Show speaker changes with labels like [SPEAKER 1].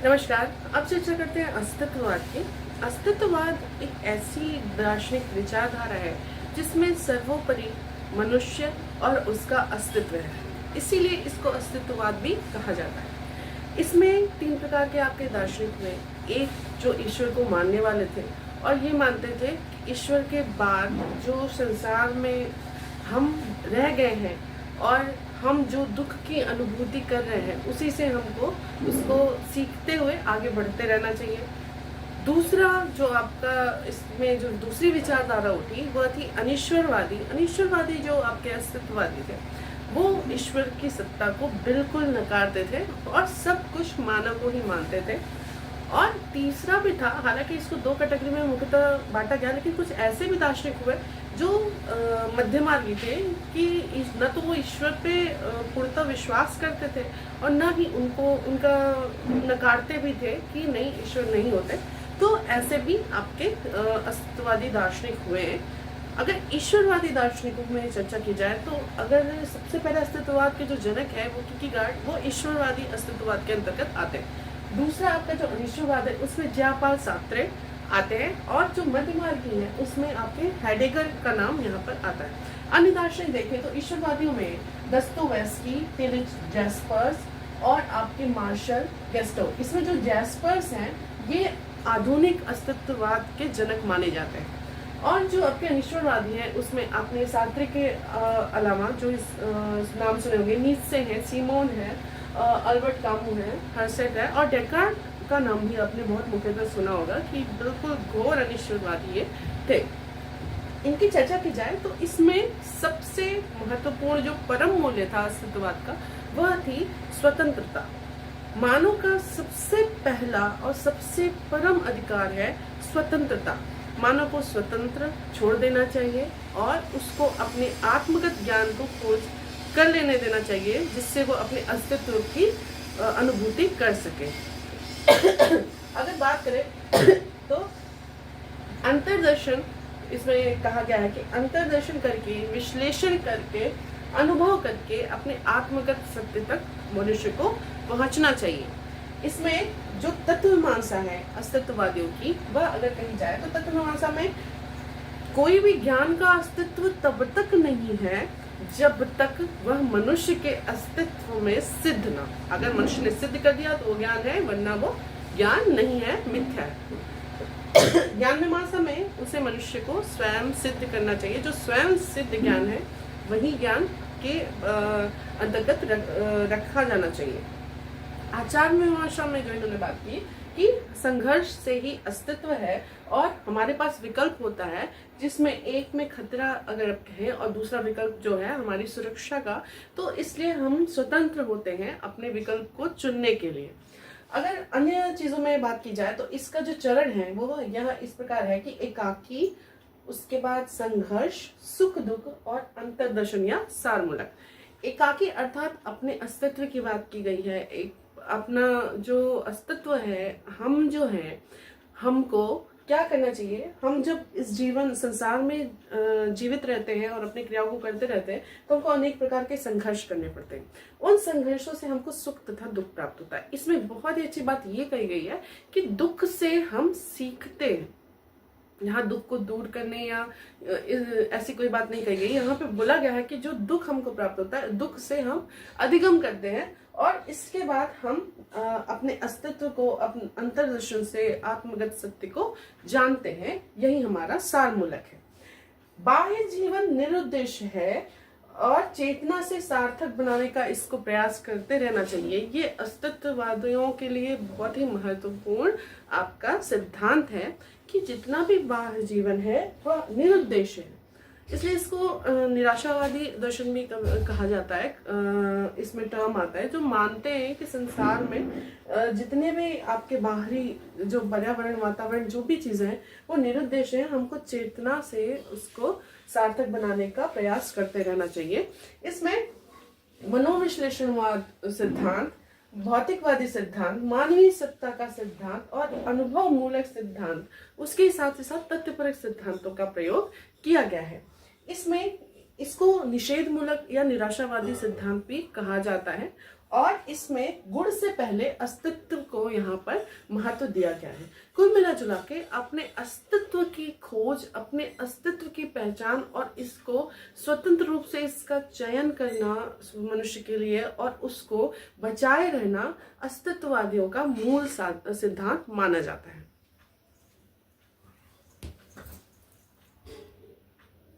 [SPEAKER 1] नमस्कार। अब चर्चा करते हैं अस्तित्ववाद की। अस्तित्ववाद एक ऐसी दार्शनिक विचारधारा है जिसमें सर्वोपरि मनुष्य और उसका अस्तित्व है, इसीलिए इसको अस्तित्ववाद भी कहा जाता है। इसमें तीन प्रकार के आपके दार्शनिक हुए। एक जो ईश्वर को मानने वाले थे और ये मानते थे कि ईश्वर के बाद जो संसार में हम रह गए हैं और हम जो दुख की अनुभूति कर रहे हैं उसी से हमको उसको सीखते हुए आगे बढ़ते रहना चाहिए। दूसरा जो आपका इसमें जो दूसरी विचारधारा उठी वह थी अनीश्वरवादी। अनीश्वरवादी जो आपके अस्तित्ववादी थे वो ईश्वर की सत्ता को बिल्कुल नकारते थे और सब कुछ मानव को ही मानते थे। और तीसरा भी था, हालांकि इसको दो कैटेगरी में मुख्यतः बांटा गया, लेकिन कुछ ऐसे भी दार्शनिक हुए जो मध्यमार्गी थे कि न तो वो ईश्वर पे पूर्णतः विश्वास करते थे और न ही उनका नकारते भी थे कि नहीं, ईश्वर नहीं होते। तो ऐसे भी आपके अस्तित्ववादी दार्शनिक हुए हैं। अगर ईश्वरवादी दार्शनिकों में चर्चा की जाए तो अगर सबसे पहले अस्तित्ववाद के जो जनक है वो किर्केगार्ड, वो ईश्वरवादी अस्तित्ववाद के अंतर्गत आते हैं। दूसरा आपका जो अनिश्वरवाद है उसमें जयपाल सार्त्रे आते हैं और जो मध्यमार्गी है उसमें आपके हेडेगर का नाम यहाँ पर आता है। अन्य दार्शनिक देखें तो ईश्वरवादियों में दस्तोवेस्की, फेलिक्स जैस्पर्स और आपके मार्शल गेस्टो। इसमें जो जैस्पर्स हैं ये आधुनिक अस्तित्ववाद के जनक माने जाते हैं। और जो आपके अनिश्वरवादी हैं उसमें आपने सार्त्रे के अलावा जो इस नाम सुने होंगे, नीत्शे है, सिमोन है, अल्बर्ट कामू है, हर्सेट है और डेकार्ट का नाम भी आपने बहुत मुख्यतः सुना होगा कि बिल्कुल घोर अनिश्वरवादी ये थे। इनकी चर्चा की जाए तो इसमें सबसे महत्वपूर्ण जो परम मूल्य था अस्तित्ववाद का वह थी स्वतंत्रता। मानव का सबसे पहला और सबसे परम अधिकार है स्वतंत्रता। मानव को स्वतंत्र छोड़ देना चाहिए और उसको अपने आत्मगत ज्ञान को खोज कर लेने देना चाहिए जिससे वो अपने अस्तित्व की अनुभूति कर सके। अगर बात करें तो अंतर्दर्शन, इसमें कहा गया है कि अंतर्दर्शन करके, विश्लेषण करके, अनुभव करके अपने आत्मगत सत्य तक मनुष्य को पहुंचना चाहिए। इसमें जो तत्वमीमांसा है अस्तित्ववादियों की, वह अगर कही जाए तो तत्वमीमांसा में कोई भी ज्ञान का अस्तित्व तब तक नहीं है जब तक वह मनुष्य के अस्तित्व में सिद्ध ना। अगर मनुष्य ने सिद्ध कर दिया तो वो ज्ञान है, वरना वो ज्ञान नहीं है, मिथ्या है। ज्ञान मीमांसा में उसे मनुष्य को स्वयं सिद्ध करना चाहिए। जो स्वयं सिद्ध ज्ञान है वही ज्ञान के अंतर्गत रखा जाना चाहिए। आचार मीमांसा में जो इन्होंने बात की कि संघर्ष से ही अस्तित्व है और हमारे पास विकल्प होता है जिसमें एक में खतरा अगर है और दूसरा विकल्प जो है हमारी सुरक्षा का, तो इसलिए हम स्वतंत्र होते हैं अपने विकल्प को चुनने के लिए। अगर अन्य चीजों में बात की जाए तो इसका जो चरण है वो यह इस प्रकार है कि एकाकी, उसके बाद संघर्ष, सुख दुख और अंतर्दर्शन या सारमूलक। एकाकी अर्थात अपने अस्तित्व की बात की गई है। एक अपना जो अस्तित्व है, हम जो हैं, हमको क्या करना चाहिए। हम जब इस जीवन संसार में जीवित रहते हैं और अपनी क्रियाओं को करते रहते हैं तो हमको अनेक प्रकार के संघर्ष करने पड़ते हैं। उन संघर्षों से हमको सुख तथा दुख प्राप्त होता है। इसमें बहुत ही अच्छी बात ये कही गई है कि दुख से हम सीखते हैं। यहाँ दुख को दूर करने या ऐसी कोई बात नहीं कही गई। यहाँ पे बोला गया है कि जो दुख हमको प्राप्त होता है, दुख से हम अधिगम करते हैं और इसके बाद हम अपने अस्तित्व को, अपने अंतर्दर्शन से आत्मगत सत्य को जानते हैं। यही हमारा सारमूलक है। बाह्य जीवन निरुद्देश्य है और चेतना से सार्थक बनाने का इसको प्रयास करते रहना चाहिए। ये अस्तित्ववादियों के लिए बहुत ही महत्वपूर्ण आपका सिद्धांत है कि जितना भी बाह्य जीवन है वह निरुद्देश्य है। इसलिए इसको निराशावादी दर्शन भी कहा जाता है। इसमें टर्म आता है जो मानते हैं कि संसार में जितने भी आपके बाहरी जो पर्यावरण, वातावरण, जो भी चीजें हैं वो निरुद्देश्य है। हमको चेतना से उसको सार्थक बनाने का प्रयास करते रहना चाहिए। इसमें मनोविश्लेषणवाद सिद्धांत, भौतिकवादी सिद्धांत, मानवीय सत्ता का सिद्धांत और अनुभव मूलक सिद्धांत, उसके साथ ही साथ तथ्यपरक सिद्धांतों का प्रयोग किया गया है। इसमें इसको निषेध मूलक या निराशावादी सिद्धांत भी कहा जाता है और इसमें गुण से पहले अस्तित्व को यहाँ पर महत्व दिया गया है। कुल मिला जुला के अपने अस्तित्व की खोज, अपने अस्तित्व की पहचान और इसको स्वतंत्र रूप से इसका चयन करना मनुष्य के लिए और उसको बचाए रहना अस्तित्ववादियों का मूल सिद्धांत माना जाता है।